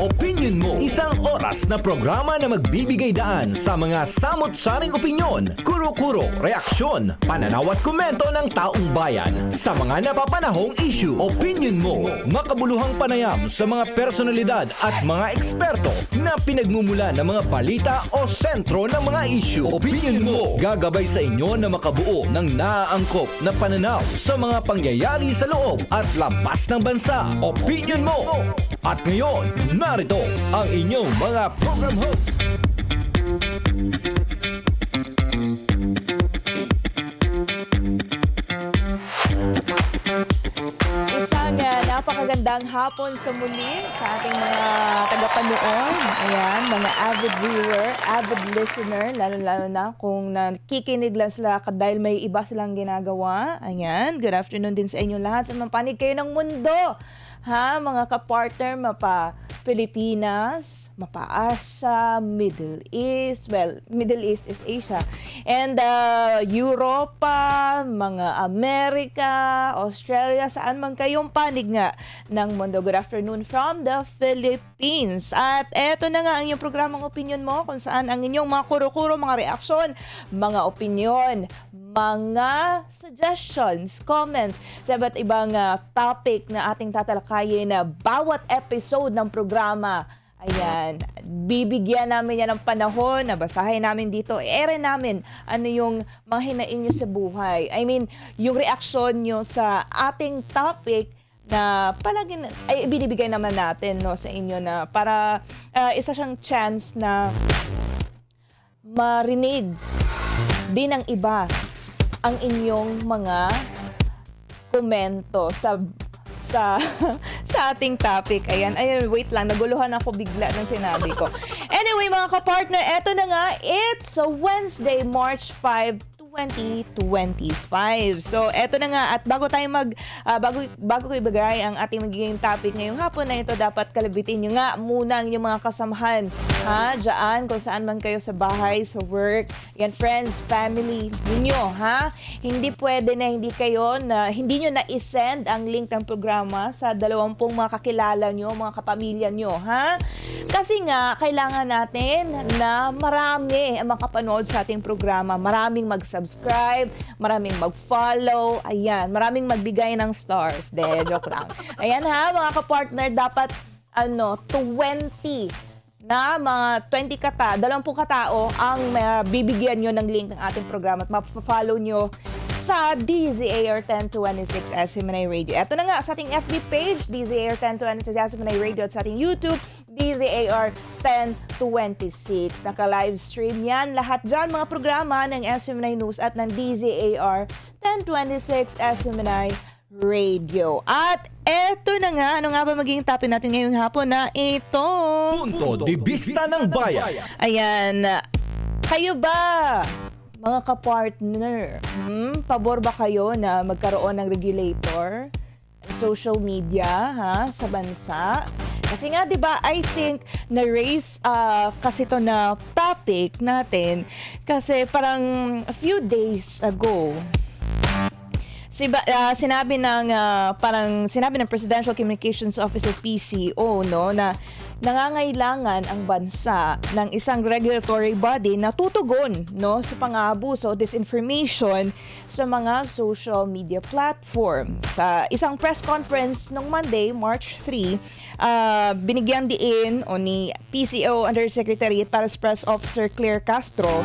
Opinion Mo. Isang oras na programa na magbibigay daan sa mga samot-saring opinyon, kuro-kuro, reaksyon, pananaw at komento ng taong bayan sa mga napapanahong issue. Opinion Mo. Makabuluhang panayam sa mga personalidad at mga eksperto na pinagmumula ng mga balita o sentro ng mga issue. Opinion Mo. Gagabay sa inyo na makabuo ng naaangkop na pananaw sa mga pangyayari sa loob at labas ng bansa. Opinion Mo. At ngayon, narito ang inyong mga program host. Isang napakagandang hapon sa muli sa ating mga tagapanood. Ayan, mga avid viewer, avid listener, lalo-lalo na kung nakikinig lang sila dahil may iba silang ginagawa. Ayan, good afternoon din sa inyo lahat sa mapanig kayo ng mundo. Ha, mga kapartner, mapa Pilipinas, mapa Asia, Middle East, well, Middle East is Asia, and Europa, mga Amerika, Australia, saan man kayong panig nga ng mundo. Good afternoon from the Philippines. At eto na nga ang inyong programang Opinion Mo, kung saan ang inyong mga kuro-kuro, mga reaksyon, mga opinion, mga suggestions, comments sa iba't ibang topic na ating tatalakayin na bawat episode ng programa. Ayan, bibigyan namin yan ng panahon, nabasahin namin dito, ere namin ano yung mga hinaing nyo sa buhay. I mean, yung reaksyon nyo sa ating topic na palagi ay binibigay naman natin, no, sa inyo na para isa siyang chance na marinig din ng iba ang inyong mga komento sa ating topic. Ayan, wait lang, naguluhan ako bigla ng sinabi ko. Anyway, mga kapartner, eto na nga, it's Wednesday, March 5, 2025. So, eto na nga, at bago tayo bago ko ibigay ang ating magiging topic ngayong hapon na ito, dapat kalabitin nyo nga muna ang inyong mga kasamahan, ha, dyan, kung saan man kayo sa bahay, sa work, yan, friends, family ninyo, ha. Hindi pwede na hindi nyo na-send ang link ng programa sa 20 mga kakilala nyo, mga kapamilya nyo, ha. Kasi nga, kailangan natin na marami ang makapanood sa ating programa, maraming mag-subscribe, maraming mag-follow, ayan, maraming magbigay ng stars. Joke lang. Ayan ha, mga kapartner, dapat 20 na mga 20 katao ang bibigyan nyo ng link ng ating programa at mapa-follow nyo sa DZAR 1026 SMNI Radio. Ito na nga sa ating FB page, DZAR 1026 SMNI Radio, at sa ating YouTube, DZAR 1026. Naka-live stream yan. Lahat dyan mga programa ng SMNI News at ng DZAR 1026 SMNI Radio. At eto na nga, ano nga ba magiging topic natin ngayong hapon na ito? Punto de Vista ng Bayan. Ayan, kayo ba, mga kapartner, pabor ba kayo na magkaroon ng regulator social media, ha, sa bansa? Kasi nga, di ba, I think na-raise kasi to na topic natin kasi parang a few days ago, sinabi ng Presidential Communications Office of PCO, no, na nangangailangan ang bansa ng isang regulatory body na tutugon, no, sa pang-aabuso, disinformation sa mga social media platforms. Sa isang press conference nung Monday, March 3, binigyan diin ni PCO Undersecretary para sa Press Officer Claire Castro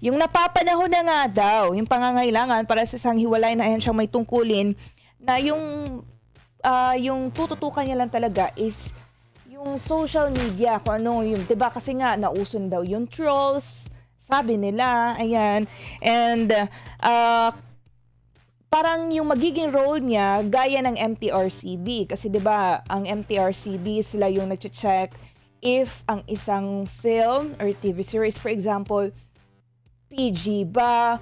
yung napapanahon na nga daw yung pangangailangan para sa isang hiwalay na ahensyang may tungkulin na yung tututukan niya lang talaga is yung social media, kung ano yung, diba, kasi nga nauson daw yung trolls, sabi nila, ayan, and parang yung magiging role niya gaya ng MTRCB, kasi diba ang MTRCB sila yung nag-check if ang isang film or TV series, for example, PG ba,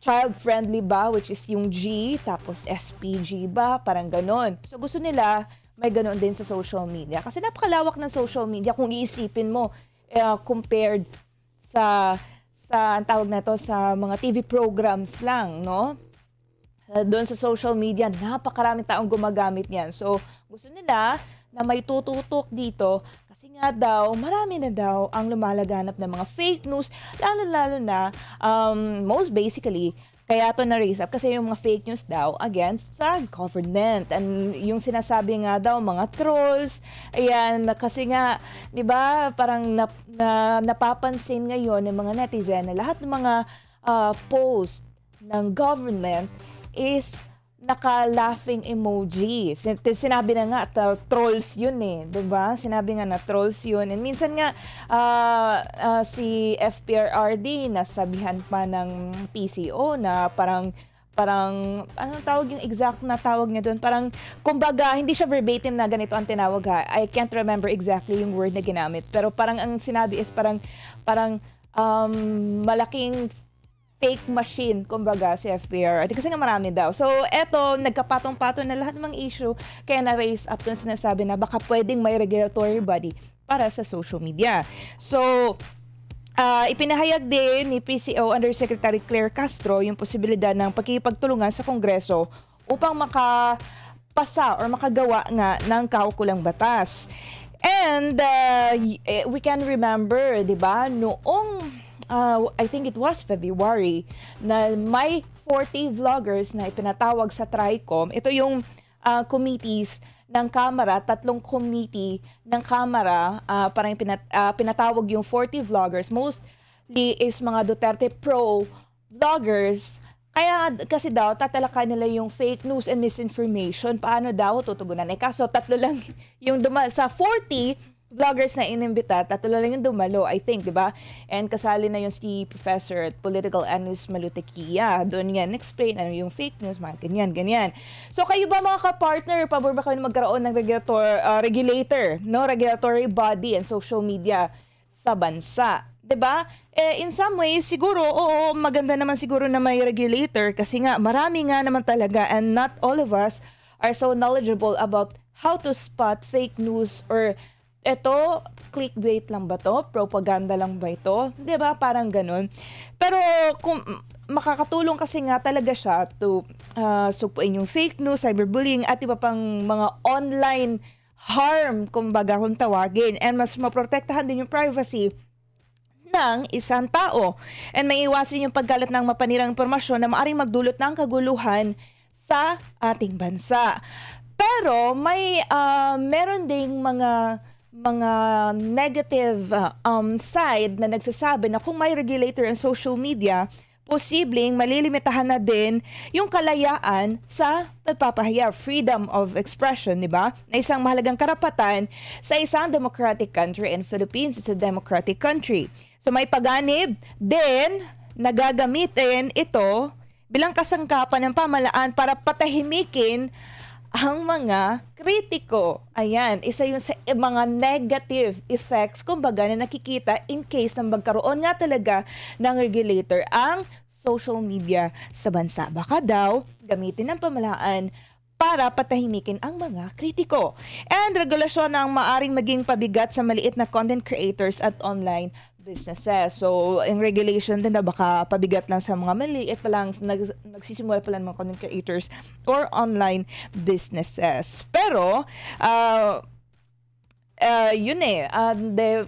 child-friendly ba, which is yung G, tapos SPG ba, parang ganon. So gusto nila may ganon din sa social media. Kasi napakalawak ng social media kung iisipin mo compared sa ang tawag na to sa mga TV programs lang, no? Doon sa social media, napakaraming taong gumagamit niyan. So, Gusto nila na may tututok dito kasi nga daw, marami na daw ang lumalaganap ng mga fake news, lalo-lalo na, most basically, kaya ito na-raise up kasi yung mga fake news daw against sa government. And yung sinasabi nga daw, mga trolls, ayan, kasi nga, di ba, parang napapansin ngayon ng mga netizen na lahat ng mga post ng government is naka-laughing emoji. Sinabi na nga, trolls yun eh. Diba? Sinabi nga na trolls yun. And minsan nga, si FPRRD, nasabihan pa ng PCO na parang anong tawag yung exact na tawag niya doon? Parang, kumbaga, hindi siya verbatim na ganito ang tinawag ha. I can't remember exactly yung word na ginamit. Pero parang ang sinabi is parang malaking fake machine, kumbaga, si FPR. Kasi nga marami daw. So, eto, nagkapatong-patong na lahat ng mga issue, kaya na-raise up yung sinasabi na baka pwedeng may regulatory body para sa social media. So, ipinahayag din ni PCO Undersecretary Claire Castro yung posibilidad ng pagkikipagtulungan sa Kongreso upang makapasa or makagawa nga ng kaukulang batas. And we can remember, di ba, noong I think it was February, na may 40 vloggers na ipinatawag sa TRICOM. Ito yung committees ng Kamara, 3 committee ng Kamara, parang pinatawag yung 40 vloggers. Mostly is mga Duterte pro vloggers. Kaya kasi daw, tatalakay nila yung fake news and misinformation. Paano daw tutugunan? Kaso 3 lang yung sa 40 vloggers na inimbita, 3 lang yung dumalo, I think, di ba? And kasali na yung si Professor at Political Analyst Malutequia. Doon yan, explain ano yung fake news, mga ganyan. So, kayo ba mga ka-partner, pabor ba kayo na magkaroon ng regulator, no? Regulatory body and social media sa bansa? 'Di ba? In some ways, siguro, oo, maganda naman siguro na may regulator kasi nga, marami nga naman talaga and not all of us are so knowledgeable about how to spot fake news or eto, clickbait lang ba to? Propaganda lang ba ito? 'Di ba? Parang ganun. Pero kung makakatulong kasi nga talaga siya to supuin yung fake news, cyberbullying at iba pang mga online harm, kumbaga kung tawagin. And mas maprotektahan din yung privacy ng isang tao. And may iwasin yung paggalat ng mapanirang impormasyon na maaaring magdulot ng kaguluhan sa ating bansa. Pero may meron ding mga negative side na nagsasabi na kung may regulator in social media, posibleng malilimitahan na din yung kalayaan sa pagpapahayag, freedom of expression, di ba? Na isang mahalagang karapatan sa isang democratic country, and Philippines is a democratic country. So may paganib din na gagamitin ito bilang kasangkapan ng pamahalaan para patahimikin ang mga kritiko. Ayan, isa yun sa mga negative effects, kumbaga, na nakikita in case na magkaroon nga talaga ng regulator ang social media sa bansa. Baka daw gamitin ng pamahalaan para patahimikin ang mga kritiko. And regulasyon na ang maaring maging pabigat sa maliit na content creators at online businesses. So, yung regulation din na baka pabigat lang sa mga maliit pa lang, nagsisimula pa lang mga content creators or online businesses. Pero, yun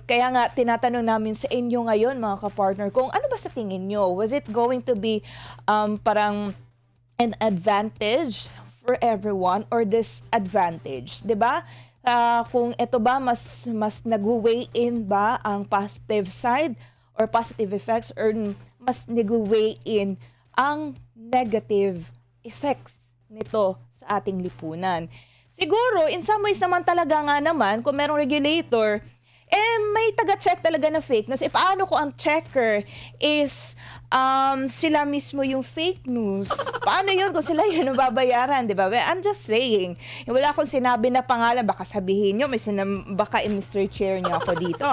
kaya nga tinatanong namin sa inyo ngayon mga ka-partner kung ano ba sa tingin nyo? Was it going to be parang an advantage for everyone or disadvantage? 'Di ba? Kung ito ba mas nag-weigh in ba ang positive side or positive effects or mas nag-weigh in ang negative effects nito sa ating lipunan. Siguro, in some ways naman talaga nga naman, kung merong regulator, may taga-check talaga na fake news. Paano kung ang checker is sila mismo yung fake news? Paano yun kung sila yun ang babayaran, di ba? I'm just saying. Wala akong sinabi na pangalan, baka sabihin nyo, baka in-search share nyo ako dito.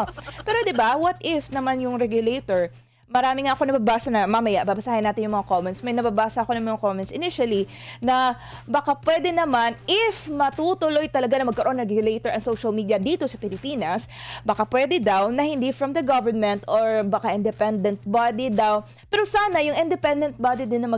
Pero di ba, what if naman yung regulator, marami nga ako nababasa na, mamaya, babasahin natin yung mga comments. May nababasa ako ng mga comments initially na baka pwede naman, if matutuloy talaga na magkaroon ng regulator ang social media dito sa Pilipinas, baka pwede daw na hindi from the government or baka independent body daw. Pero sana yung independent body din na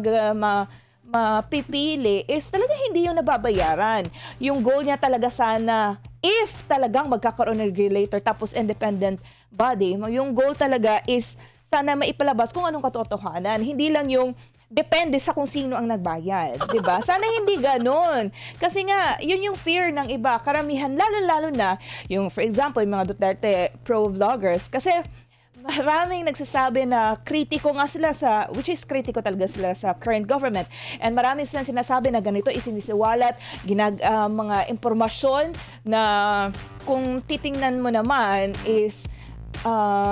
mapipili is talaga hindi yung nababayaran. Yung goal niya talaga sana, if talagang magkakaroon ng regulator tapos independent body, yung goal talaga is sana maipalabas kung anong katotohanan. Hindi lang yung depende sa kung sino ang nagbayad, 'di ba? Sana hindi ganoon. Kasi nga, yun yung fear ng iba, karamihan lalo-lalo na yung for example, yung mga Duterte pro-vloggers kasi maraming nagsasabi na kritiko nga sila sa, which is kritiko talaga sila sa current government. And marami silang sinasabi na ganito isinisiwalat, mga impormasyon na kung titingnan mo naman is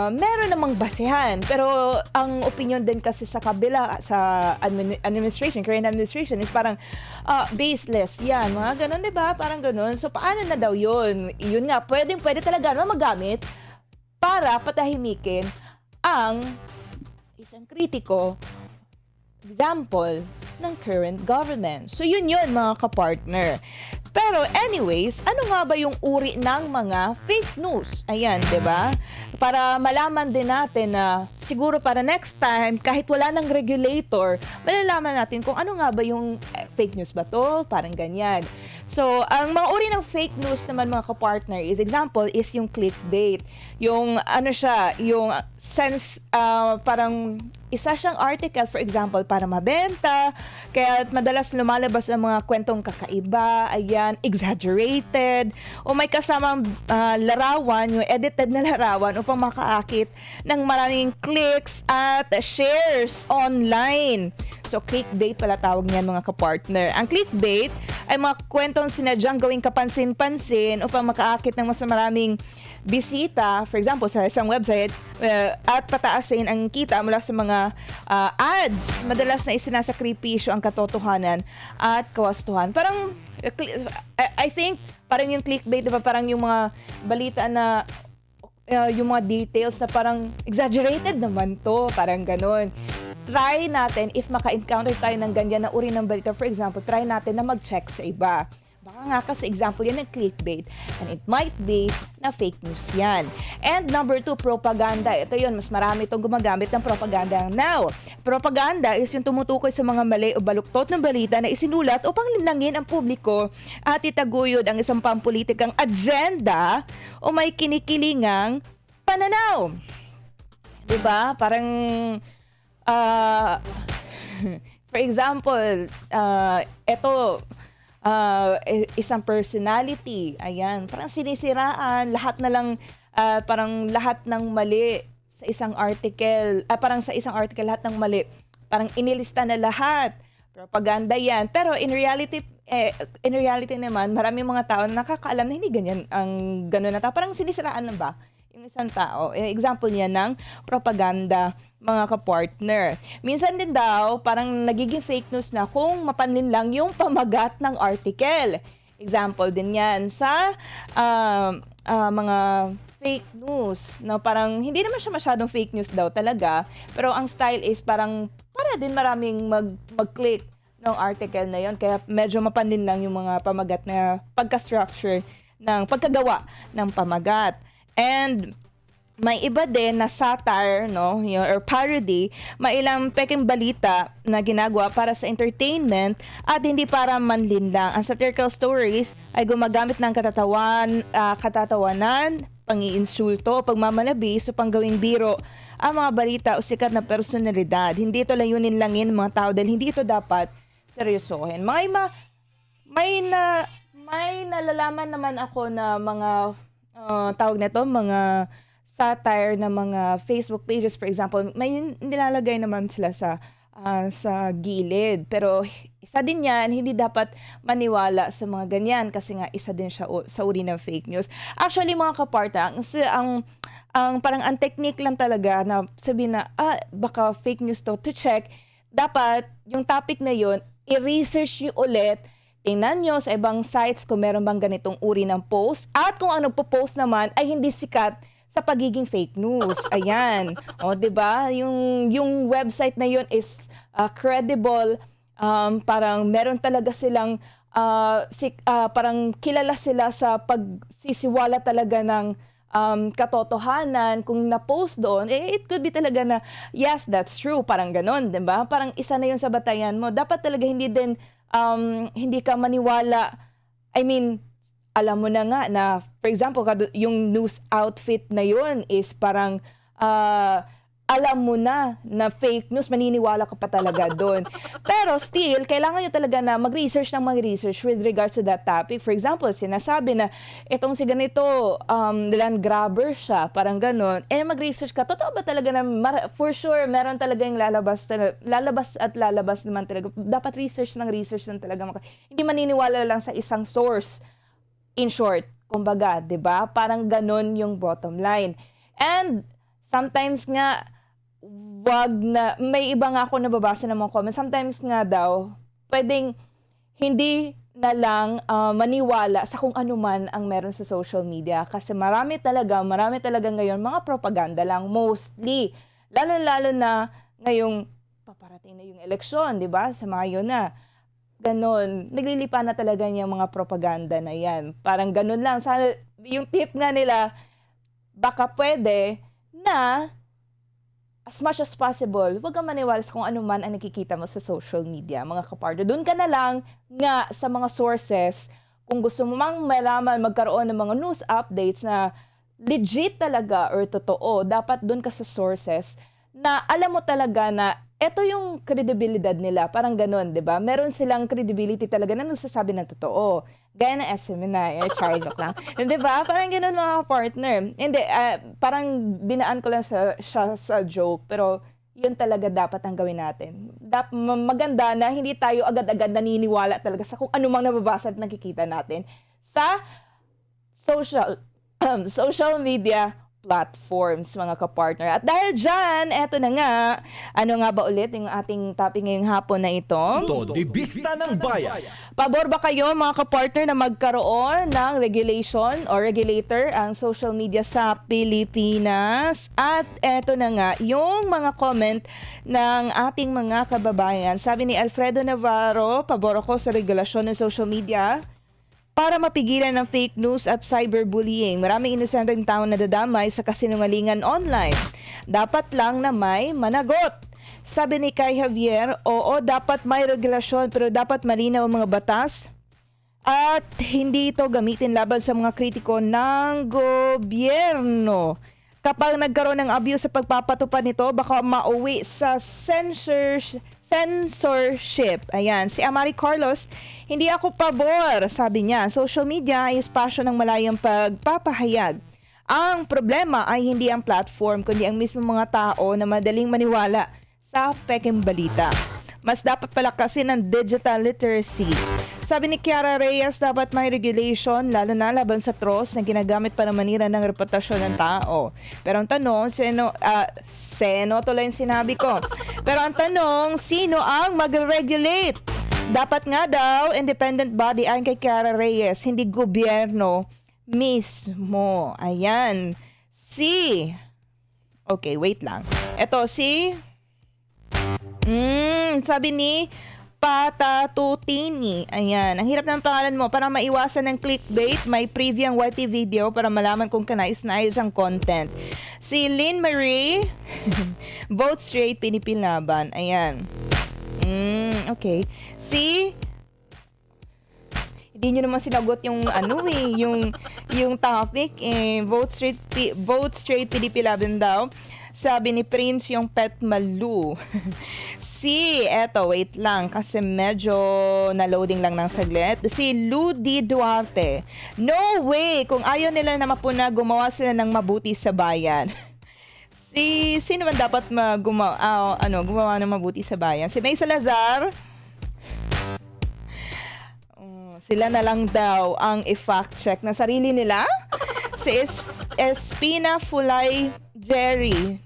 meron namang basehan. Pero ang opinion din kasi sa kabila, sa administration, current administration is parang baseless. Yan, mga ganun, diba? Parang ganun. So, paano na daw yun? Yun nga, pwede talaga magamit para patahimikin ang isang kritiko, example, ng current government. So, yun mga kapartner. Pero anyways, ano nga ba yung uri ng mga fake news? Ayan, 'di ba? Para malaman din natin na siguro para next time kahit wala nang regulator, malalaman natin kung ano nga ba yung fake news ba 'to, parang ganyan. So, ang mga uri ng fake news naman mga kapartner is example is yung clickbait. Yung ano siya, yung sense parang isa siyang article for example para mabenta, kaya madalas lumalabas ang mga kwentong kakaiba, ayan, exaggerated, o may kasamang larawan, yung edited na larawan upang makaakit ng maraming clicks at shares online. So, clickbait pala tawag niyan mga kapartner. Ang clickbait ay mga kwentong sinadyang gawing kapansin-pansin upang makaakit ng mas maraming bisita, for example, sa isang website at pataasin ang kita mula sa mga ads. Madalas na isinasakripisyo ang katotohanan at kawastuhan. Parang, I think, parang yung clickbait, diba? Parang yung mga balita na yung mga details na parang exaggerated naman to, parang ganun. Try natin, if maka-encounter tayo ng ganyan na uri ng balita, for example, try natin na mag-check sa iba. Baka nga kasi example yan ng clickbait and it might be na fake news yan. And number 2, propaganda. Ito yun, mas marami itong gumagamit ng propaganda now. Propaganda is yung tumutukoy sa mga mali o baluktot ng balita na isinulat upang linangin ang publiko at itaguyod ang isang pampulitikang agenda o may kinikilingang pananaw. Diba? Parang for example, isang personality, ayan, parang sinisiraan, lahat na lang, parang lahat ng mali sa isang article, parang sa isang article, lahat ng mali, parang inilista na lahat. Propaganda yan. Pero in reality naman, maraming mga tao na nakakaalam na hindi ganyan ang gano'n na tao. Parang sinisiraan na ba yung isang tao? Example niya ng propaganda, mga kapartner. Minsan din daw, parang nagiging fake news na kung mapanlin lang yung pamagat ng article. Example din yan sa mga fake news na parang hindi naman siya masyadong fake news daw talaga, pero ang style is parang para din maraming mag-click ng article na yon, kaya medyo mapanlin lang yung mga pamagat na pagka-structure ng pagkagawa ng pamagat. And may iba din na satire, no, or parody, may ilang peking balita na ginagawa para sa entertainment at hindi para manlinlang. Ang satirical stories ay gumagamit ng katatawanan, pang-iinsulto, pagmamalabis o panggawing biro ang mga balita o sikat na personalidad. Hindi ito layunin langin ng mga tao dahil hindi ito dapat seryosohin. May nalalaman naman ako na mga tawag nito, mga satire na mga Facebook pages, for example, may nilalagay naman sila sa gilid. Pero isa din yan, hindi dapat maniwala sa mga ganyan kasi nga isa din siya sa uri ng fake news. Actually, mga kaparta, ang parang ang technique lang talaga na sabihin na, baka fake news to check, dapat yung topic na yun, i-research nyo ulit, tingnan nyo sa ibang sites kung meron bang ganitong uri ng post, at kung ang nagpo-post naman ay hindi sikat sa pagiging fake news. Ayan. O, 'di ba? Yung website na yun is credible. Parang meron talaga silang parang kilala sila sa pagsisiwala talaga ng katotohanan, kung na-post doon, it could be talaga na, yes, that's true, parang ganon, 'di ba? Parang isa na yun sa batayan mo. Dapat talaga hindi din, hindi ka maniwala. I mean, alam mo na nga na, for example, yung news outfit na yun is parang, alam mo na fake news, maniniwala ka pa talaga doon. Pero still, kailangan nyo talaga na mag-research with regards to that topic. For example, sinasabi na itong si ganito, land grabber siya, parang ganon. Mag-research ka, totoo ba talaga na, for sure, meron talaga yung lalabas naman talaga. Dapat research lang talaga. Hindi maniniwala lang sa isang source. In short, kumbaga, 'di ba? Parang ganon yung bottom line. And sometimes nga, may iba nga ako nababasa ng mga comments, sometimes nga daw, pwedeng hindi na lang maniwala sa kung ano man ang meron sa social media. Kasi marami talaga ngayon, mga propaganda lang, mostly. Lalo-lalo na ngayong paparating na yung eleksyon, di ba? Sa Mayo na. Ganon. Naglilipa na talaga yung mga propaganda na yan. Parang ganon lang. Sana, yung tip nga nila, baka pwede na as much as possible, huwag kang maniwala sa kung ano man ang nakikita mo sa social media, mga kapartner. Doon ka na lang nga sa mga sources, kung gusto mo mang malaman, magkaroon ng mga news updates na legit talaga or totoo, dapat doon ka sa sources na alam mo talaga na eto yung credibility nila, parang ganun, di ba? Meron silang credibility talaga na nagsasabi ng totoo. Gaya ng SM na, charge lang. Di ba? Parang ganun mga partner. Hindi, parang dinaan ko lang siya sa joke, pero yun talaga dapat ang gawin natin. Maganda na hindi tayo agad-agad naniniwala talaga sa kung ano mang nababasa at nakikita natin sa social media platforms, mga kapartner. At dahil dyan, eto na nga, ano nga ba ulit yung ating topic ngayong hapon na ito? Todibista ng Bayan. Pabor ba kayo, mga kapartner, na magkaroon ng regulation o regulator ang social media sa Pilipinas? At eto na nga, yung mga comment ng ating mga kababayan. Sabi ni Alfredo Navarro, pabor ako sa regulasyon ng social media para mapigilan ng fake news at cyberbullying. Maraming inosenteng tao na nadadamay sa kasinungalingan online. Dapat lang na may managot. Sabi ni Kai Javier, oo, dapat may regulasyon pero dapat malinaw ang mga batas at hindi ito gamitin laban sa mga kritiko ng gobyerno. Kapag nagkaroon ng abuse sa pagpapatupad nito, baka mauwi sa censorship. Ayan, si Amari Carlos, hindi ako pabor, sabi niya. Social media ay espasyo ng malayang pagpapahayag. Ang problema ay hindi ang platform, kundi ang mismo mga tao na madaling maniwala sa pekeng balita. Mas dapat palakasin ang digital literacy. Sabi ni Kiara Reyes, dapat may regulation, lalo na laban sa trolls na ginagamit para manira ng reputasyon ng tao. Pero ang tanong, tuloy yung sinabi ko. Pero ang tanong, sino ang mag-regulate? Dapat nga daw, independent body ayon kay Kiara Reyes, hindi gobyerno mismo. Ayan. Okay, wait lang. Ito, sabi ni Patatutini. Ayan. Ang hirap ng pangalan mo. Para maiwasan ng clickbait, may preview ang YT video para malaman kung kanais-nais ang content. Si Lynn Marie, vote straight, pinipinaban. Ayan. Okay. Hindi nyo naman sinagot yung yung topic. Vote straight, pinipinaban daw. Sabi ni Prince yung pet malu. Eto, wait lang kasi medyo na-loading lang ng saglit. Si Ludi Duarte. No way! Kung ayaw nila na mapuna, gumawa sila ng mabuti sa bayan. Sino man dapat gumawa ng mabuti sa bayan? Si May Salazar. Sila na lang daw ang i-fact check na sarili nila. Si Espina Fulay Jerry.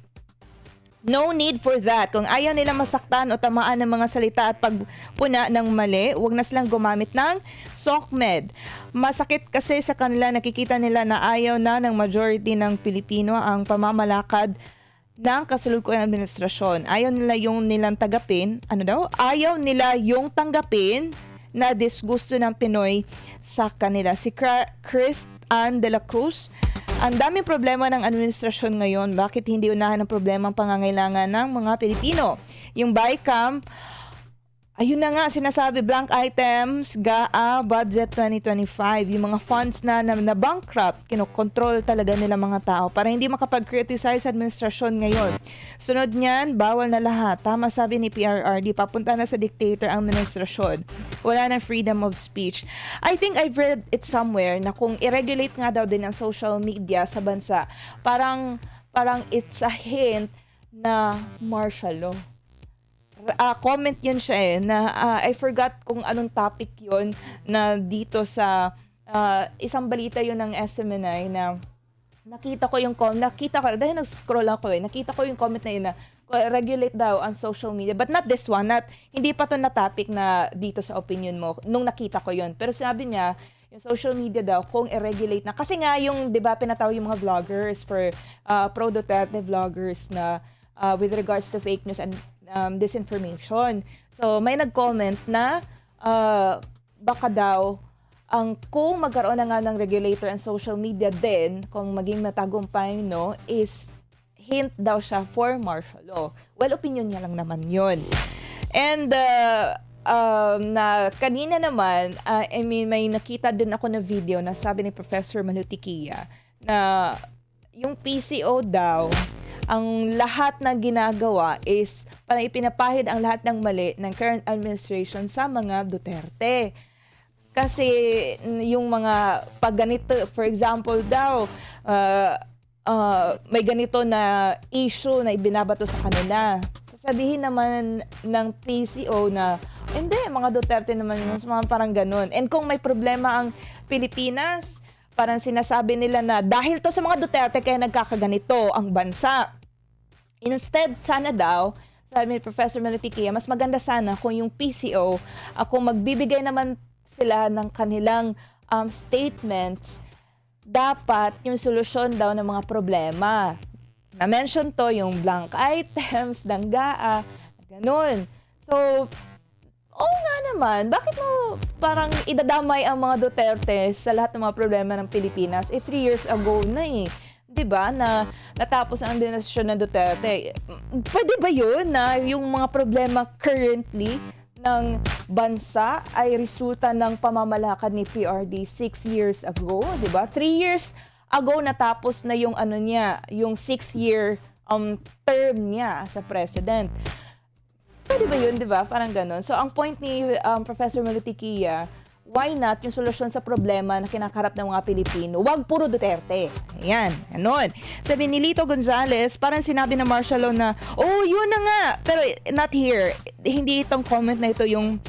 No need for that. Kung ayaw nila masaktan o tamaan ng mga salita at pagpuna ng mali, huwag na silang gumamit ng SOCMED. Masakit kasi sa kanila, nakikita nila na ayaw na ng majority ng Pilipino ang pamamalakad ng kasalukuyang administrasyon. Ayaw nila yung tanggapin na disgusto ng Pinoy sa kanila. Si Chris Ann de la Cruz, Ang daming problema ng administrasyon ngayon. Bakit hindi unahan ang problema ang pangangailangan ng mga Pilipino? Yung BICAM, ayun na nga, sinasabi, blank items, GAA, Budget 2025. Yung mga funds na bankrupt, kinokontrol talaga nila mga tao para hindi makapag-criticize sa administrasyon ngayon. Sunod niyan, bawal na lahat. Tama sabi ni PRRD, papunta na sa dictator ang administrasyon. Wala na freedom of speech. I think I've read it somewhere na kung i-regulate nga daw din ang social media sa bansa, parang it's a hint na martial law. Comment yun siya na I forgot kung anong topic yun na dito sa isang balita yun ng SMNI na nakita ko dahil nag-scroll ako nakita ko yung comment na yun na regulate daw ang social media, but not this one, hindi pa to na topic na dito sa opinion mo nung nakita ko yun, pero sabi niya yung social media daw kung i-regulate na, kasi nga yung 'di ba pinatawag yung mga vloggers for pro-Duterte vloggers na with regards to fake news and disinformation. So, may nag-comment na baka daw kung magkaroon na nga ng regulator and social media din, kung maging matagumpay, is hint daw siya for martial law. Well, opinion niya lang naman yun. And na kanina naman, may nakita din ako na video na sabi ni Professor Malutikia na yung PCO daw, ang lahat na ginagawa is parang ipinapahid ang lahat ng mali ng current administration sa mga Duterte. Kasi yung mga pag ganito, for example daw, may ganito na issue na ibinabato sa kanila. Sasabihin naman ng PCO na, hindi, mga Duterte naman yun, parang ganun. And kung may problema ang Pilipinas, parang sinasabi nila na dahil to sa mga Duterte kaya nagkakaganito ang bansa. Instead, sana daw, sabi ni Professor Malutikia, mas maganda sana kung yung PCO, kung magbibigay naman sila ng kanilang statements, dapat yung solusyon daw ng mga problema. Na-mention to yung blank items, ng GAA, ganun. So, oo nga naman, bakit mo parang idadamay ang mga Duterte sa lahat ng mga problema ng Pilipinas? 3 years ago na 'di ba, na natapos ang administrasyon ng Duterte. Pwede ba yun na yung mga problema currently ng bansa ay resulta ng pamamalakad ni PRD 6 years ago, 'di ba? 3 years ago natapos na yung yung 6-year term niya sa president. Pwede ba yun, 'di ba? Parang gano'n. So ang point ni Professor Malutikia, why not yung solusyon sa problema na kinakarap ng mga Pilipino? Huwag puro Duterte. Ayan, ganun. Sabi ni Lito Gonzales, parang sinabi na martial law na, yun na nga. Pero not here. Hindi itong comment na ito yung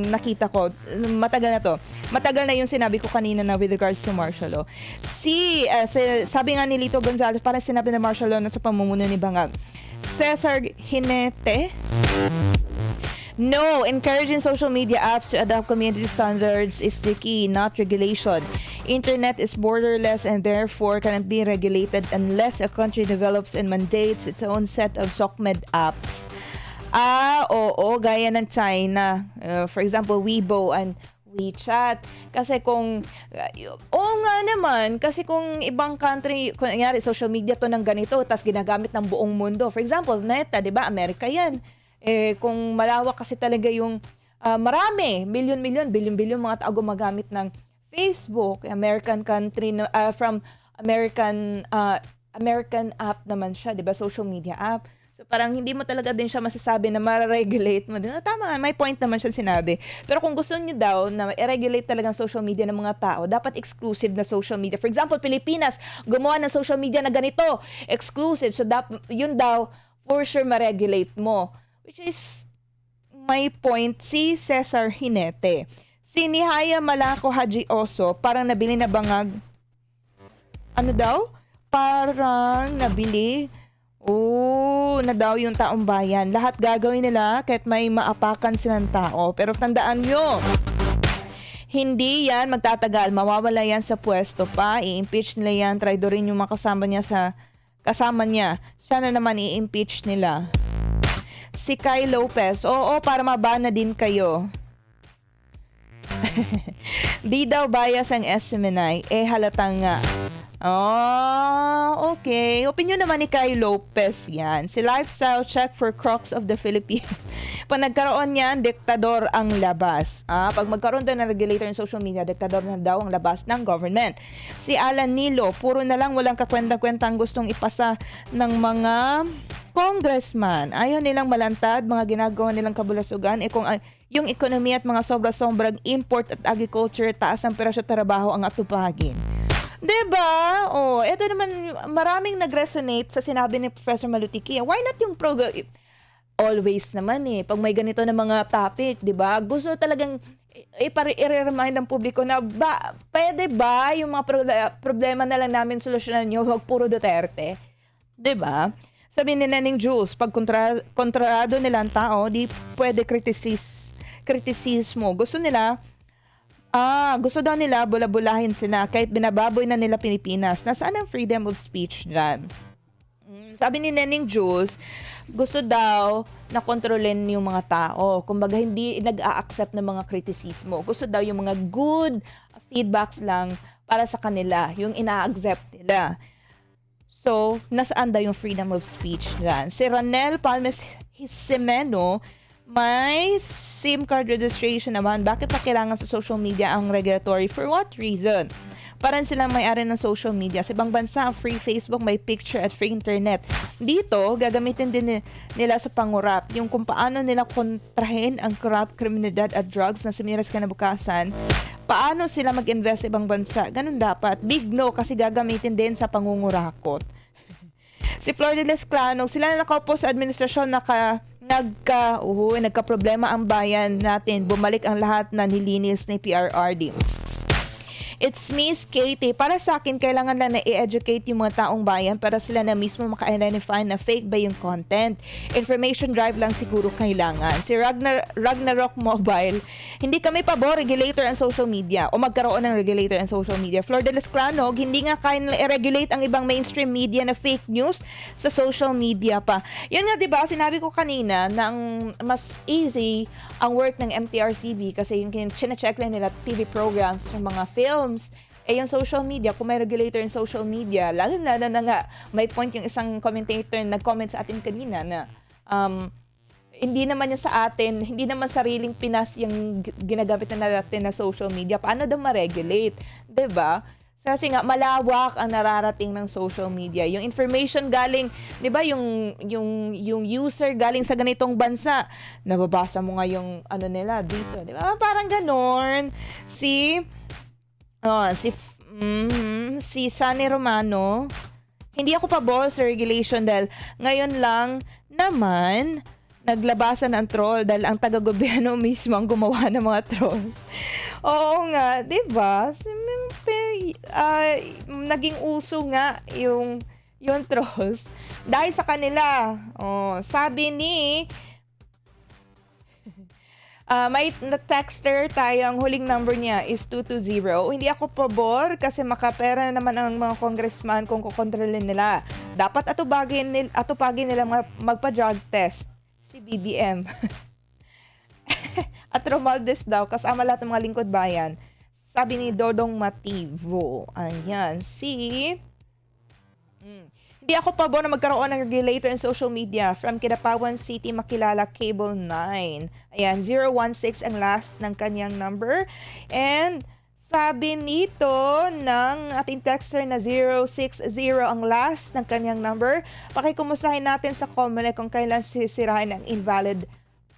nakita ko. Matagal na to. Matagal na yung sinabi ko kanina na with regards to martial law. Sabi nga ni Lito Gonzales, parang sinabi na martial law na sa pamumuno ni Bangag. Cesar Hinete, no, encouraging social media apps to adopt community standards is the key, not regulation. Internet is borderless and therefore cannot be regulated unless a country develops and mandates its own set of SOCMED apps. Oo, gaya ng China. For example, Weibo and WeChat. Kasi kung ibang country, kunyari social media to ng ganito, tas ginagamit ng buong mundo. For example, Meta, 'di ba? Amerika 'yan. Kung malawak kasi talaga yung marami, bilyon-bilyon mga tao gumagamit ng Facebook, American country from American app naman siya, 'di ba? Social media app. So parang hindi mo talaga din siya masasabi na ma-regulate mo din. Tama, may point naman siya sinabi. Pero kung gusto niyo daw na i-regulate talaga ang social media ng mga tao, dapat exclusive na social media. For example, Pilipinas, gumawa ng social media na ganito, exclusive. So yun daw, for sure ma-regulate mo. Which is my point, si Cesar Hinete. Si Nihaya Malako Haji Oso, parang nabili na Bangag. Ano daw? Parang nabili. Na daw yung taong bayan. Lahat gagawin nila kahit may maapakan silang tao. Pero tandaan nyo, hindi yan magtatagal. Mawawala yan sa pwesto pa. I-impeach nila yan. Traidorin yung mga kasama niya. Siya na naman i-impeach nila. Si Kai Lopez, para mabana din kayo. Di daw bias ang SMNI. Halatang nga. Okay. Opinion naman ni Kai Lopez yan. Si Lifestyle Check for Crocs of the Philippines. Pag nagkaroon yan, diktador ang labas. Pag magkaroon daw ng regulator ng social media, diktador na daw ang labas ng government. Si Alan Nilo, puro na lang walang kakwenta-kwentang gustong ipasa ng mga congressman. Ayaw nilang malantad, mga ginagawa nilang kabulasugan. Kung yung ekonomiya at mga sobra-sobrang import at agriculture, taas ang presyo at trabaho ang atupagin. Diba? Ito naman, maraming nag-resonate sa sinabi ni Professor Malutikia. Why not yung always naman pag may ganito na mga topic, diba? Gusto talagang i-remind ang publiko na pwede ba yung mga problema na lang namin solusyonan nyo, wag puro Duterte. Diba? Sabi ni Neneng Jules, pag kontrado nila ang tao, di pwede kritisismo. Gusto daw nila bula-bulahin sila kahit binababoy na nila Pilipinas. Nasaan ang freedom of speech dyan? Sabi ni Neneng Jules, gusto daw na kontrolin yung mga tao. Kumbaga hindi nag-a-accept ng mga kritisismo. Gusto daw yung mga good feedbacks lang para sa kanila, yung ina-accept nila. So, nasaan daw yung freedom of speech dyan? Si Ranel Palmes Jimeno, may SIM card registration naman. Bakit pa kailangan sa social media ang regulatory? For what reason? Parang silang may-ari ng social media. Sa ibang bansa, free Facebook, may picture at free internet. Dito, gagamitin din nila sa pangurap. Yung kung paano nila kontrahin ang corrupt, kriminalidad at drugs na sumiras kinabukasan. Paano sila mag-invest sa ibang bansa? Ganun dapat. Big no, kasi gagamitin din sa pangungurakot. Si Flor de Lesclano, sila na nakaupo sa administrasyon nagka-problema ang bayan natin. Bumalik ang lahat na nilinis ni PRRD. It's Miss Katie. Para sa akin, kailangan lang na i-educate yung mga taong bayan para sila na mismo maka-identify na fake ba yung content. Information drive lang siguro kailangan. Si Ragnarok Mobile, hindi kami pabor regulator ang social media o magkaroon ng regulator ang social media. Flor de Lesclanog, hindi nga kaya nila i-regulate ang ibang mainstream media na fake news sa social media pa. Yun nga, diba, sinabi ko kanina na mas easy ang work ng MTRCB kasi yung chine-check lang nila TV programs ng mga films. Yung social media, kung may regulator in social media, lalo na nga, may point yung isang commentator nag-comment sa atin kanina na hindi naman yan sa atin, hindi naman sariling Pinas yung ginagamit na natin na social media. Paano daw ma-regulate? Diba? Kasi nga, malawak ang nararating ng social media. Yung information galing, di ba, yung user galing sa ganitong bansa, nababasa mo nga yung ano nila dito. Di ba? Parang ganon. Si Sunny Romano, hindi ako pabor sa regulation dahil ngayon lang naman naglabasan ang troll dahil ang taga-gobyerno mismo ang gumawa ng mga trolls. Oo nga, di ba? Naging uso nga yung trolls dahil sa kanila. Sabi ni may texter tayo, ang huling number niya is 220. Hindi ako pabor kasi makapera naman ang mga congressman kung kukontrolin nila. Dapat atupagin nila magpa-drug test si BBM. At Romualdez daw, kasama lahat ng mga lingkod bayan. Sabi ni Dodong Mativo. Ayan, Hindi ako pabor na magkaroon ng regulator in social media. From Kidapawan City, Makilala, Cable 9. Ayan, 016 ang last ng kanyang number. And sabi nito ng ating texter na 060 ang last ng kanyang number. Pakikumustahin natin sa Comelec kung kailan sisirain ang invalid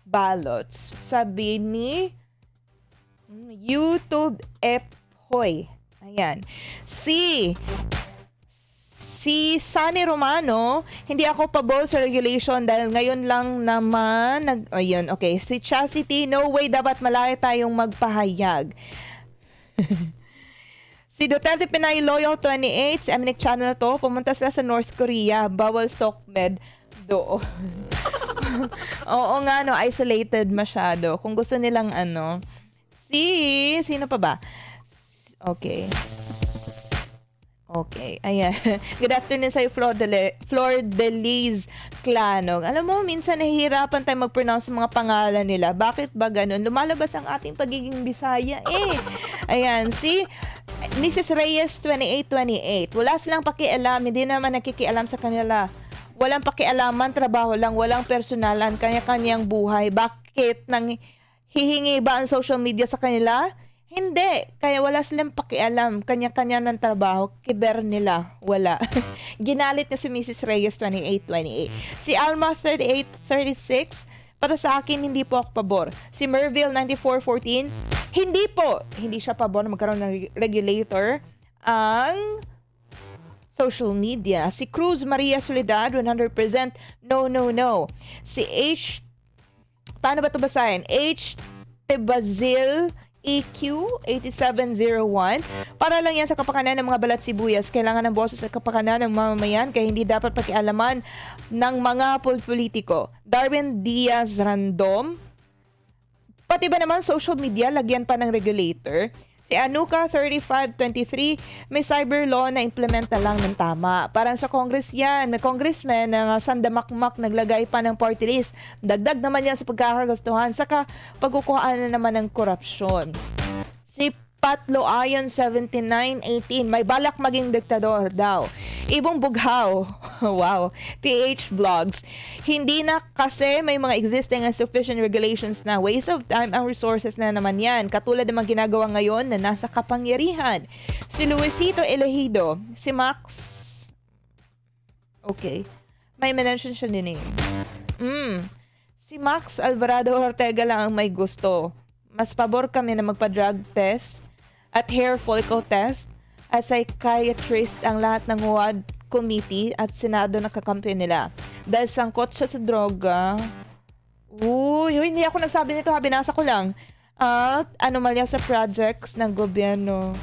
ballots. Sabi ni YouTube Epoy. Ayan. Si Sunny Romano, hindi ako pabor sa regulation dahil ngayon lang naman okay. Si Chastity, no way dapat malaya tayong magpahayag. Si Duterte Pinay Loyal 28, sa Mnic channel to, pumunta sila sa North Korea, bawal SOCMED doon. Oo nga, isolated masyado. Kung gusto nilang sino pa ba? Okay. Okay, ayan. Good afternoon sa'yo, Flor de Liz Clanog. Alam mo, minsan nahihirapan tayo mag-pronounce ng mga pangalan nila. Bakit ba ganun? Lumalabas ang ating pagiging Bisaya Ayan, si Mrs. Reyes 2828. Wala silang pakialam, hindi naman nakikialam sa kanila. Walang pakialaman, trabaho lang, walang personalan, kanya-kanyang buhay. Bakit? Nang hihingi ba ang social media sa kanila? Hindi. Kaya wala silang pakialam. Kanya-kanya ng trabaho. Kiber nila. Wala. Ginalit na si Mrs. Reyes 2828. Si Alma 3836. Para sa akin, hindi po ako pabor. Si Merville 9414. Hindi po. Hindi siya pabor na magkaroon ng regulator ang social media. Si Cruz Maria Soledad 100% no, no, no. Si H, paano ba ito basahin? H. Tebazil EQ 8701. Para lang yan sa kapakanan ng mga balat sibuyas. Kailangan ng boses at kapakanan ng mamamayan kaya hindi dapat pakialaman ng mga politiko. Darwin Diaz Random. Pati ba naman social media, lagyan pa ng regulator? Si Anuka 3523, may cyber law na implementa lang ng tama. Parang sa Congress yan, may congressman na sandamakmak naglagay pa ng party list. Dagdag naman yan sa pagkakagastuhan, saka pagkukuhaan na naman ng korupsyon. Si Patlo Ayon 7918, may balak maging diktador daw. Ibong Bughaw, wow, PH Vlogs. Hindi na kasi may mga existing and sufficient regulations na. Waste of time ang resources na naman yan. Katulad ng mga ginagawa ngayon na nasa kapangyarihan. Si Luisito Elegido, si Max, okay, may mention siya din Si Max Alvarado Ortega lang ang may gusto. Mas pabor kami na magpa-drug test at hair follicle test at psychiatrist ang lahat ng WAD committee at senado na kakampi nila. Dahil sangkot siya sa droga. Uy, hindi ako nagsabi nito ha, binasa ko lang. At anomalya sa projects ng gobyerno.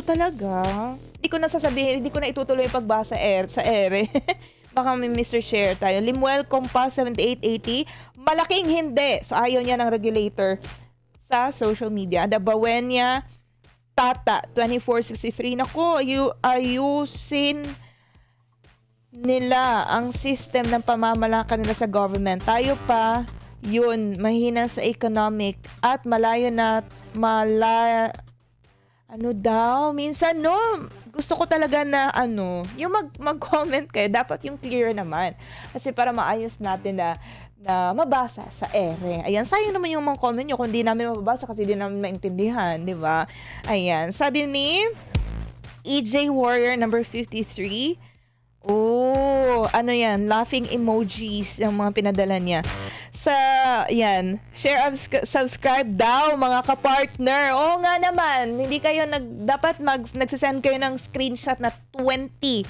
Talaga? Hindi ko na sasabihin, hindi ko na itutuloy yung pagbasa sa ere. Baka may Mr. Share tayo. Limuel Compas 7880, malaking hindi. So ayaw niya ng regulator sa social media. Dabawenya Tata 2463. Nako, ayusin nila ang system ng pamamalakad nila sa government. Tayo pa, yun, mahina sa economic at malayo na minsan gusto ko talaga na yung mag-comment kayo, dapat yung clear naman. Kasi para maayos natin na mabasa sa ere. Ayan, sayang naman yung mga comment nyo kung di namin mababasa kasi di namin maintindihan, di ba? Ayan, sabi ni EJ Warrior number 53. Yan, laughing emojis yung mga pinadala niya. Yan, share and subscribe daw mga kapartner. Oo nga naman, hindi kayo dapat nagsasend kayo ng screenshot na 20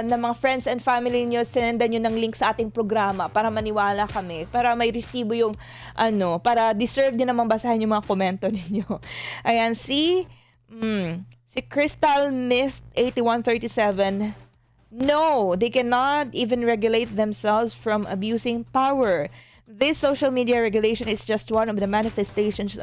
na mga friends and family niyo, sinendan niyo ng link sa ating programa para maniwala kami, para may resibo yung para deserve din naman basahin yung mga komento ninyo. Ayan, si Crystal Mist 8137. No, they cannot even regulate themselves from abusing power. This social media regulation is just one of the manifestations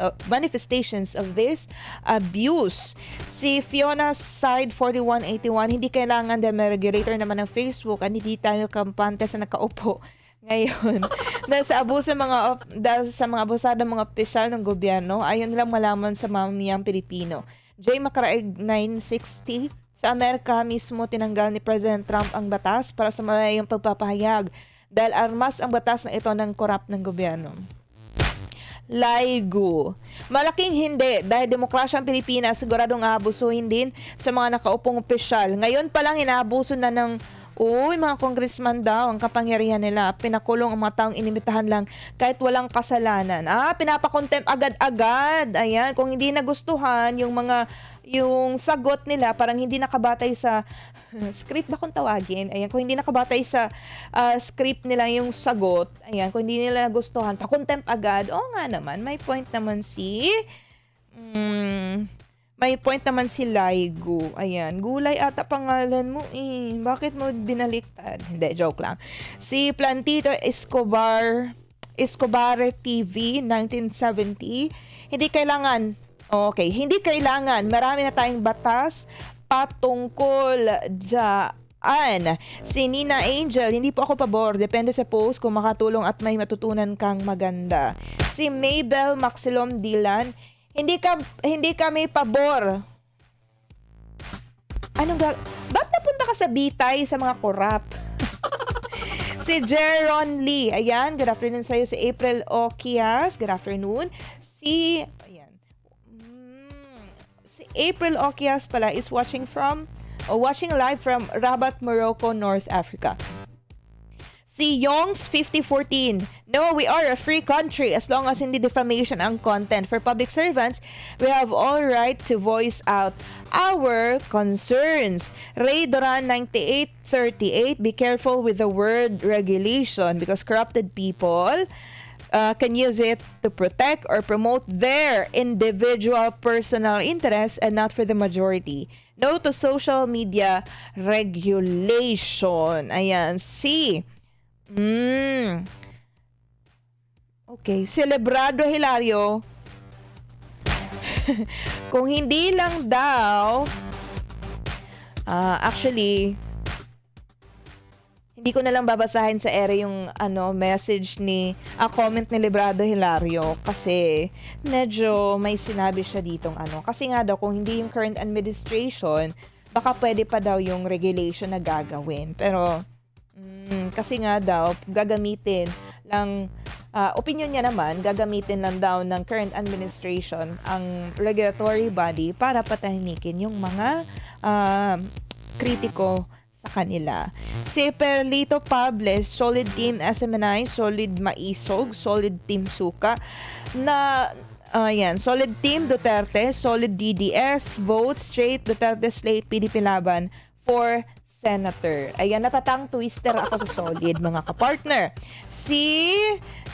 of this abuse. Si Fiona Side 4181, hindi kailangan din may regulator naman ng Facebook at hindi tayo kampante sa nakaupo ngayon. Dahil sa mga abusadong mga opisyal ng gobyerno, ayaw nilang malaman sa mamamayang Pilipino. J. Macaraig 960, sa Amerika mismo tinanggal ni President Trump ang batas para sa malayang pagpapahayag dahil armas ang batas na ito ng korap ng gobyerno. Laigo. Malaking hindi dahil demokrasya ang Pilipinas, siguradong aabusuhin din sa mga nakaupong opisyal. Ngayon pa lang inaabuso na ng mga congressman daw ang kapangyarihan nila. Pinakulong ang mga taong inimbitahan lang kahit walang kasalanan. Pinapakontempt agad-agad. Ayan, kung hindi nagustuhan yung sagot nila, parang hindi nakabatay sa script ba kung tawagin? Ayan, kung hindi nakabatay sa script nila yung sagot, ayan, kung hindi nila nagustuhan, pa-contempt agad. Oo nga naman, may point naman si Laigo. Ayan, gulay ata pangalan mo Bakit mo binaliktad? Hindi, joke lang. Si Plantito Escobar TV 1970, hindi kailangan Okay, hindi kailangan. Marami na tayong batas patungkol dyan. Si Nina Angel, hindi po ako pabor. Depende sa post kung makatulong at may matutunan kang maganda. Si Mabel Maxilom Dilan, hindi kami pabor. Ba't napunta ka sa bitay sa mga korap? Si Jeron Lee, ayan, good afternoon sa'yo. Si April Okias, good afternoon. Si April Okias pala is watching live from Rabat, Morocco, North Africa. Si Yongs 5014, no, we are a free country as long as hindi defamation ang content. For public servants, we have all right to voice out our concerns. Ray Doran 9838, be careful with the word regulation because corrupted people can use it to protect or promote their individual personal interests and not for the majority. No to social media regulation. Ayan, Okay, Celebrado Hilario. Kung hindi lang daw, actually, hindi ko na lang babasahin sa ere yung message comment ni Librado Hilario kasi medyo may sinabi siya ditong kasi nga daw kung hindi yung current administration, baka pwede pa daw yung regulation na gagawin. Pero kasi nga daw gagamitin lang opinion niya naman, gagamitin lang daw ng current administration ang regulatory body para patahimikin yung mga kritiko sa kanila. Si Perlito Pables, solid team SMNI, solid Maisog, solid team Suka, solid team Duterte, solid DDS, vote straight Duterte slate PDP laban for Senator. Ayan, natatang twister ako sa solid, mga kapartner.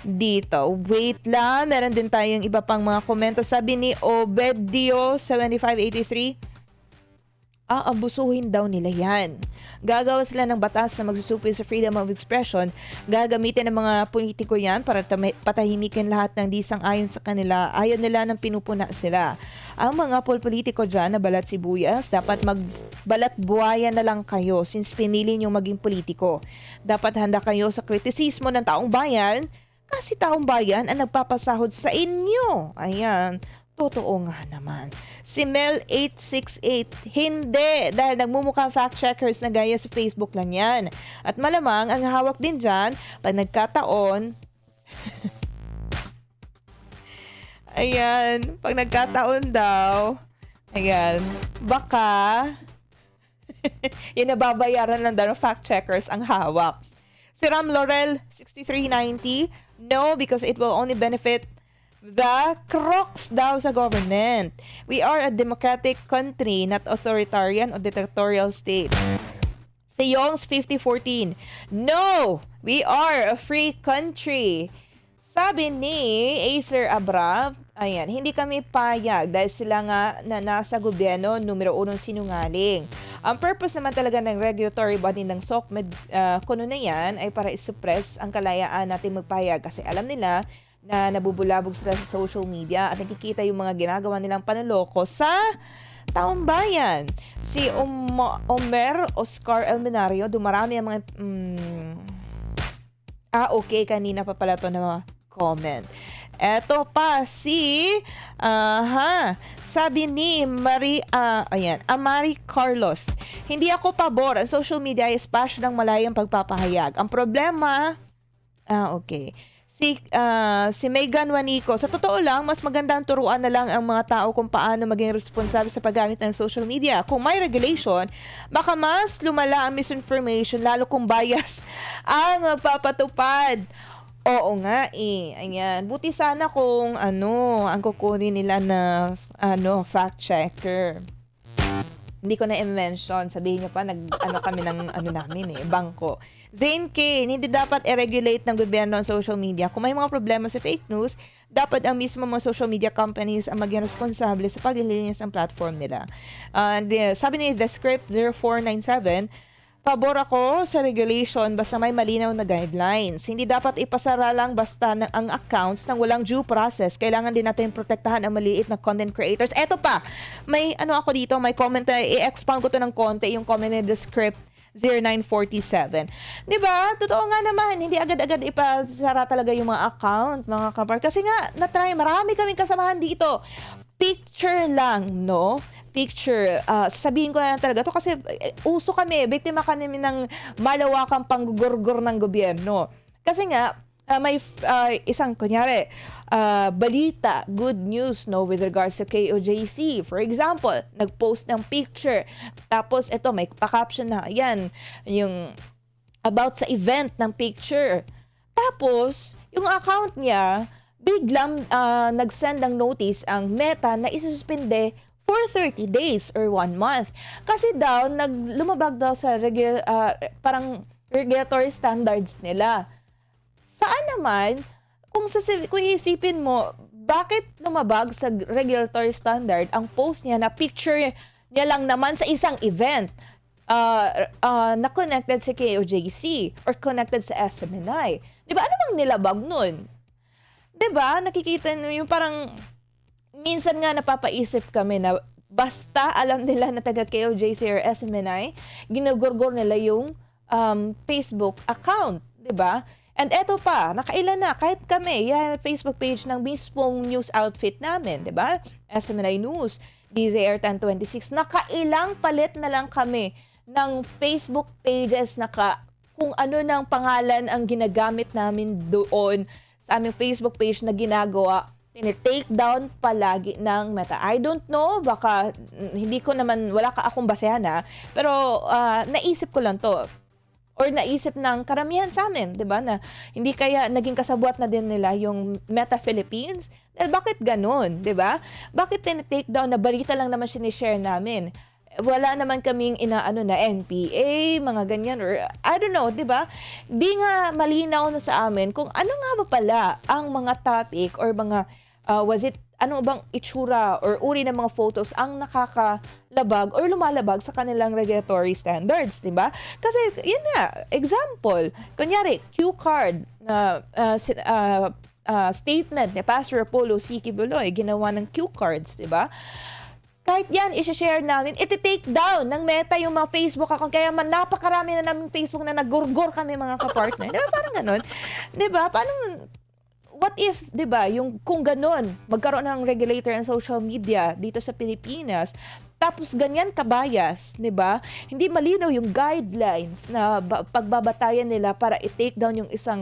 Dito, wait lang, meron din tayong iba pang mga komento. Sabi ni Obedio 7583, abusuhin daw nila yan. Gagawa sila ng batas na magsusupi sa freedom of expression. Gagamitin ng mga politiko yan para patahimikin lahat ng di sang-ayon sa kanila. Ayaw nila ng pinupuna sila. Ang mga politiko dyan na balat sibuyas, dapat magbalat buhaya na lang kayo since pinili nyo maging politiko. Dapat handa kayo sa kritisismo ng taong bayan kasi taong bayan ang nagpapasahod sa inyo. Ayan. Totoo nga naman. Si Mel 868, hindi, dahil nagmumukhang fact-checkers na gaya sa Facebook lang yan. At malamang, ang hawak din dyan, pag nagkataon, ayan, pag nagkataon daw, ayan, baka, yung nababayaran lang daw ng fact-checkers ang hawak. Si Ram Laurel 6390, no, because it will only benefit the crooks daw sa government. We are a democratic country, not authoritarian or dictatorial state. Si Yongs 5014, no! We are a free country. Sabi ni Acer Abra, ayan, hindi kami payag dahil sila nga na nasa gobyerno, numero 1 sinungaling. Ang purpose naman talaga ng regulatory body ng SOCMED, kuno na yan, ay para i-suppress ang kalayaan natin magpahayag kasi alam nila na nabubulabog sila sa social media at nakikita yung mga ginagawa nilang panloloko sa taong bayan. Si Omer Oscar Elminario, dumarami ang mga okay, kanina pa pala to na comment. Eto pa sabi ni Amari Carlos, hindi ako pabor ang social media ay espasyo ng malayang pagpapahayag. Ang problema, Si Megan Wanico, sa totoo lang, mas magandang turuan na lang ang mga tao kung paano maging responsable sa paggamit ng social media. Kung may regulation, baka mas lumala ang misinformation, lalo kung bias ang magpapatupad. Oo nga Ayan. Buti sana kung ang kukunin nila na fact checker. Hindi ko na i-mention. Sabihin niyo pa, kami ng namin bangko. Zane K, hindi dapat i-regulate ng gobyerno ang social media. Kung may mga problema sa fake news, dapat ang mismo mga social media companies ang maging responsable sa paglilinis ng platform nila. Sabi ni The Script 0497, Pabor ako sa regulation basta may malinaw na guidelines. Hindi dapat ipasara lang basta ang accounts nang walang due process. Kailangan din natin protektahan ang maliit na content creators. Eto pa, may ako dito, may comment na i-expound ko to ng konti, yung comment in the script 0947. 'Di ba? Totoo nga naman, hindi agad-agad ipasara talaga yung mga account, mga kapar. Kasi nga, marami kaming kasamahan dito. Picture lang, no? Picture. Sasabihin ko na talaga to kasi uso kami, biktima kami ng malawakang panggugurgur ng gobyerno. Kasi nga, may isang, kunyari, balita, good news, no, with regards to KOJC. For example, nag-post ng picture. Tapos, ito, may pa-caption na, yan, yung about sa event ng picture. Tapos, yung account niya, biglang nag-send ng notice ang Meta na isususpinde for 30 days or 1 month. Kasi daw, lumabag daw sa parang regulatory standards nila. Saan naman, kung iisipin mo, bakit lumabag sa regulatory standard ang post niya na picture niya lang naman sa isang event na connected sa KOJC or connected sa SMNI? Di ba? Ano bang nilabag nun? Di ba? Nakikita nyo yung parang minsan nga napapaisip kami na basta alam nila na taga KOJC or SMNI, ginugurgur nila yung Facebook account. Di ba? And eto pa, nakailan na, kahit kami, yan, Facebook page ng mismong news outfit namin, di ba? SMNI News, DZR 1026, nakailang palit na lang kami ng Facebook pages na kung ano ng pangalan ang ginagamit namin doon sa aming Facebook page na ginagawa, tinitake down palagi ng Meta. I don't know, baka hindi ko naman, wala ka akong basehan pero naisip ko lang to. Or naisip ng karamihan sa amin, di ba, na hindi kaya naging kasabwat na din nila yung Meta Philippines? Dahil bakit ganun, di ba? Bakit tinitake down na balita lang naman sinishare namin? Wala naman kaming inaano na NPA, mga ganyan, or I don't know, di ba? Di nga malinaw na sa amin kung ano nga ba pala ang mga topic or mga, ano bang itsura or uri ng mga photos ang nakakalabag or lumalabag sa kanilang regulatory standards, di ba? Kasi, yun nga, example, kunyari, Q card na statement ni Pastor Apollo C. Kibuloy, ginawa ng Q cards, di ba? Kahit yan, isi-share namin, iti-take down ng Meta yung mga Facebook account. Kaya napakarami na namin Facebook na nagurgur kami mga kapartner. Di ba? Parang ganun. Di ba? Paano, what if, di ba, yung kung ganun, magkaroon ng regulator ng social media dito sa Pilipinas, tapos ganyan kabayas, di ba? Hindi malinaw yung guidelines na pagbabatayan nila para i-take down yung isang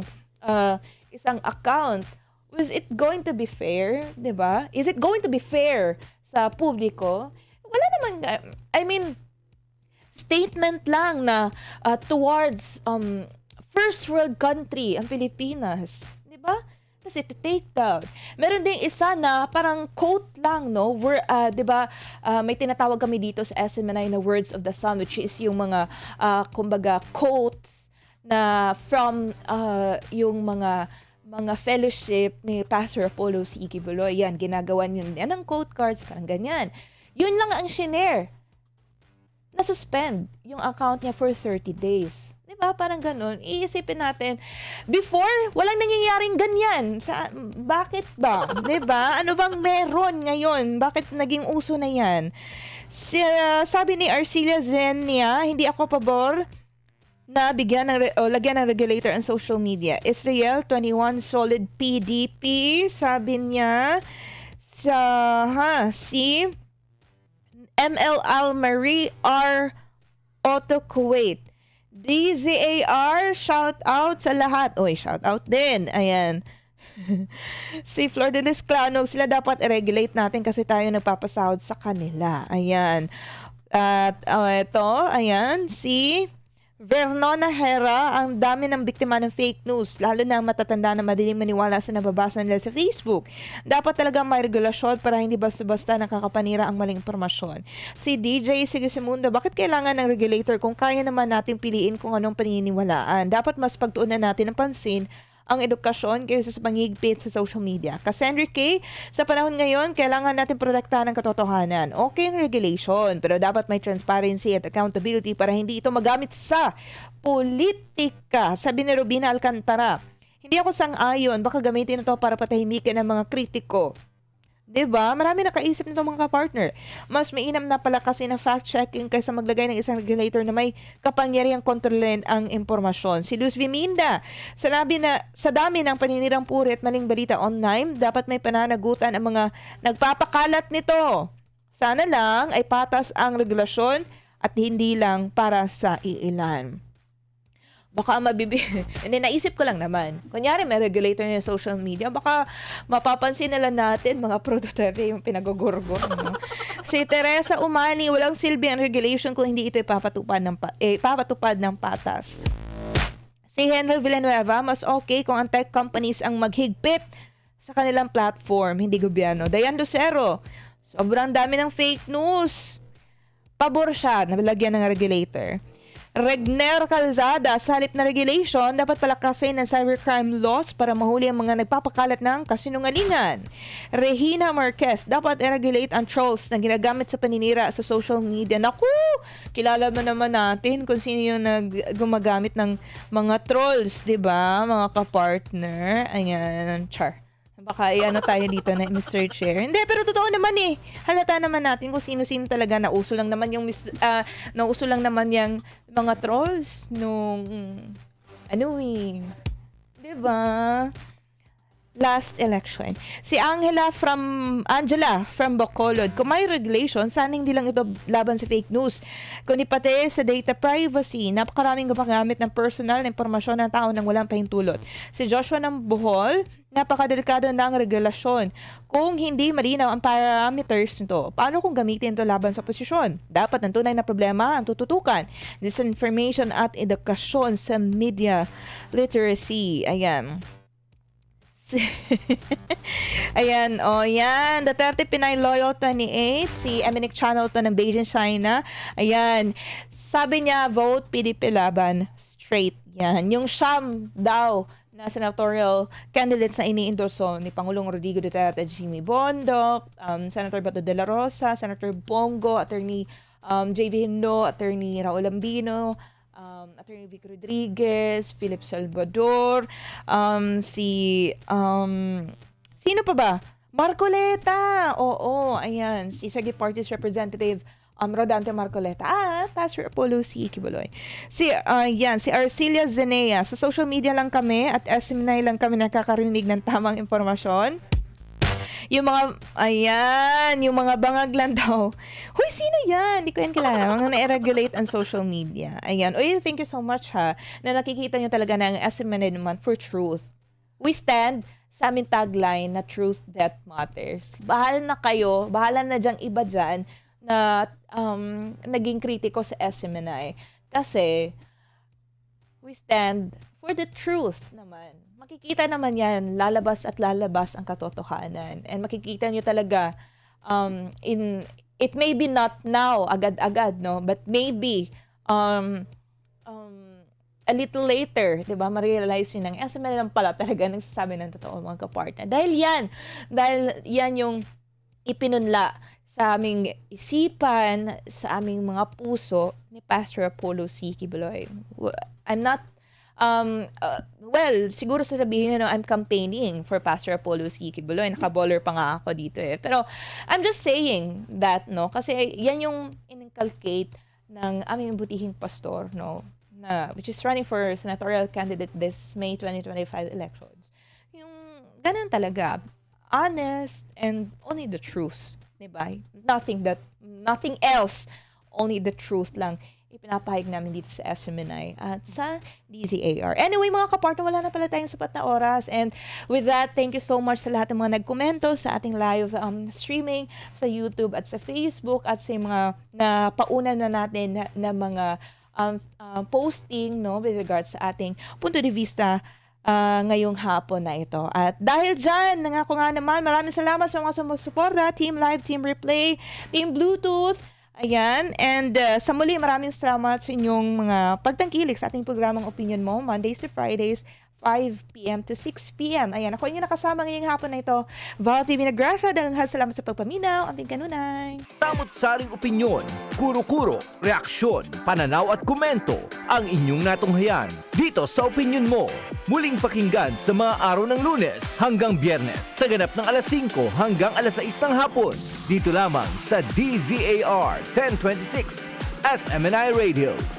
account. Was it going to be fair, di ba? Is it going to be fair sa publiko? Wala naman, I mean, statement lang na towards first world country ang Pilipinas, di ba? Kasi to take down. Meron ding isa na parang quote lang, no? Where, 'di ba? May tinatawag kami dito sa SMNI na words of the sun, which is yung mga kumbaga quotes na from yung mga fellowship ni Pastor Apollo C. Kibuloy. Yan, ginagawan yun. Yan ang quote cards, parang ganyan. Yun lang ang shinare. Na-suspend yung account niya for 30 days. Diba? Parang ganun. Iisipin natin, before, walang nangyayaring ganyan. Bakit ba? Diba? Ano bang meron ngayon? Bakit naging uso na yan? Sabi ni Arcelia Zenia, hindi ako pabor na lagyan ng regulator ang social media. Israel, 21 solid PDP. Sabi niya, si ML Almarie R. Auto Kuwait. DZAR, shout out sa lahat. Oy, shout out din. Ayan. Si Flor de Lesclanog, sila dapat i-regulate natin kasi tayo nagpapasahod sa kanila. Ayan. At ito, ayan, si Vernona Hera, ang dami ng biktima ng fake news, lalo na ang matatanda na madaling maniwala sa nababasa nila sa Facebook. Dapat talaga may regulasyon para hindi basta-basta nakakapanira ang maling impormasyon. Si DJ Sigismundo, bakit kailangan ng regulator kung kaya naman natin piliin kung anong paniniwalaan? Dapat mas pagtuunan natin ng pansin ang edukasyon kaysa sa panghigpit sa social media. Cassandra K, sa panahon ngayon, kailangan natin protektahan ang katotohanan. Okay ang regulation, pero dapat may transparency at accountability para hindi ito magamit sa politika. Sabi ni Rubina Alcantara, hindi ako sang-ayon, baka gamitin ito para patahimikin ang mga kritiko. 'Di ba? Marami nakaisip nito mga partner. Mas mainam na pala kasi na fact-checking kaysa maglagay ng isang regulator na may kapangyarihang kontrolin ang impormasyon. Si Luz Viminda, sanabi na sa dami ng paninirang puri at maling balita online, dapat may pananagutan ang mga nagpapakalat nito. Sana lang ay patas ang regulasyon at hindi lang para sa iilan. Baka hindi, naisip ko lang naman. Kunyari, may regulator na yung social media, baka mapapansin nila natin mga Duterte yung pinagugurgo. No? Si Teresa Umani, walang silbi ang regulation kung hindi ito ipapatupad ng patas. Si Henry Villanueva, mas okay kung ang tech companies ang maghigpit sa kanilang platform, hindi gobyerno. Dayan Lucero, sobrang dami ng fake news. Pabor siya na lagyan ng regulator. Regner Calzada, sa halip na regulation, dapat palakasin ng cybercrime laws para mahuli ang mga nagpapakalat ng kasinungalingan. Regina Marquez, dapat i-regulate ang trolls na ginagamit sa paninira sa social media. Naku! Kilala mo naman natin kung sino yung gumagamit ng mga trolls, di ba? Mga kapartner. Ayan, char. Baka ano tayo dito na Mr. Chair. Hindi, pero totoo naman eh. Halata naman natin kung sino-sino talaga. Nauso lang naman yung mga trolls nung diba? Last election. Si Angela from Bacolod, kung may regulation, sana hindi lang ito laban sa fake news, kundi pati sa data privacy. Napakaraming gumagamit ng personal na impormasyon ng tao nang walang pahintulot. Si Joshua ng Bohol, napakadelikado ng regulasyon. Kung hindi malinaw ang parameters nito, paano kung gamitin ito laban sa posisyon? Dapat ang tunay na problema ang tututukan. Disinformation at edukasyon sa media literacy. Ayan. Ayan, yan. Duterte Pinay Loyal 28, si Eminic Channel to ng Beijing, China. Ayan, sabi niya, vote PDP laban straight. Yan, yung siyam daw na senatorial candidates na ini-endorso ni Pangulong Rodrigo Duterte, Jimmy Bondoc, Senator Bato de la Rosa, Senator Bongo, Attorney J.V. Hindo, Attorney Raul Ambino, Attorney Vic Rodriguez, Philip Salvador, sino pa ba? Marcoleta! Oo, ayan. Si Sagi Party's Representative Rodante Marcoleta. Pastor Apollo C. Kibuloy. Si Arcilia Zenea. Sa social media lang kami at SMNI lang kami nakakarinig ng tamang impormasyon. Yung mga bangag lang daw. Hoy, sino yan? Hindi ko yan kilala. Mga na-regulate ang social media. Ayan. Uy, thank you so much ha, na nakikita nyo talaga ng SMNI naman for truth. We stand sa aming tagline na truth that matters. Bahala na kayo, bahala na dyang iba dyan na naging kritiko sa SMNI. Kasi we stand for the truth naman. Makikita naman yan, lalabas at lalabas ang katotohanan. And makikita nyo talaga, it may be not now, agad-agad, no? But maybe, a little later, di ba, ma-realize yun ng SMNI lang pala talaga nagsasabi ng totoo, mga kapartner. Dahil yan yung ipinunla sa aming isipan, sa aming mga puso ni Pastor Apollo C. Kibuloy. I'm not siguro sasabihin nyo, I'm campaigning for Pastor Apollo C. Kibuloy. Nakaboller pa nga ako dito eh. Pero, I'm just saying that, no? Kasi, yan yung in-inculcate ng aming butihing pastor, no? Which is running for senatorial candidate this May 2025 elections. Yung, ganun talaga. Honest and only the truth. Diba? Nothing else. Only the truth lang ipinapahayag namin dito sa SMNI at sa DZAR. Anyway, mga kapartner, wala na pala tayong sapat na oras. And with that, thank you so much sa lahat ng mga nagkomento sa ating live streaming sa YouTube at sa Facebook at sa mga napauna na natin na mga posting, no, with regards sa ating punto de vista ngayong hapon na ito. At dahil dyan, nangako nga naman, maraming salamat sa mga sumusuporta, Team Live, Team Replay, Team Bluetooth. Ayan, and sa muli, maraming salamat sa inyong mga pagtangkilik sa ating programang Opinion Mo, Mondays to Fridays, 5 p.m. to 6 p.m. Ayan, ako yung nakasama ngayong hapon na ito. Val TV Nagrasya, daghang salamat sa pagpaminaw. Amping kanunay. Samot-saring opinyon, kuro-kuro, reaksyon, pananaw at komento ang inyong natunghayan dito sa Opinyon Mo. Muling pakinggan sa mga araw ng Lunes hanggang Biyernes sa ganap ng alas 5 hanggang alas 6 ng hapon. Dito lamang sa DZAR 1026 SMNI Radio.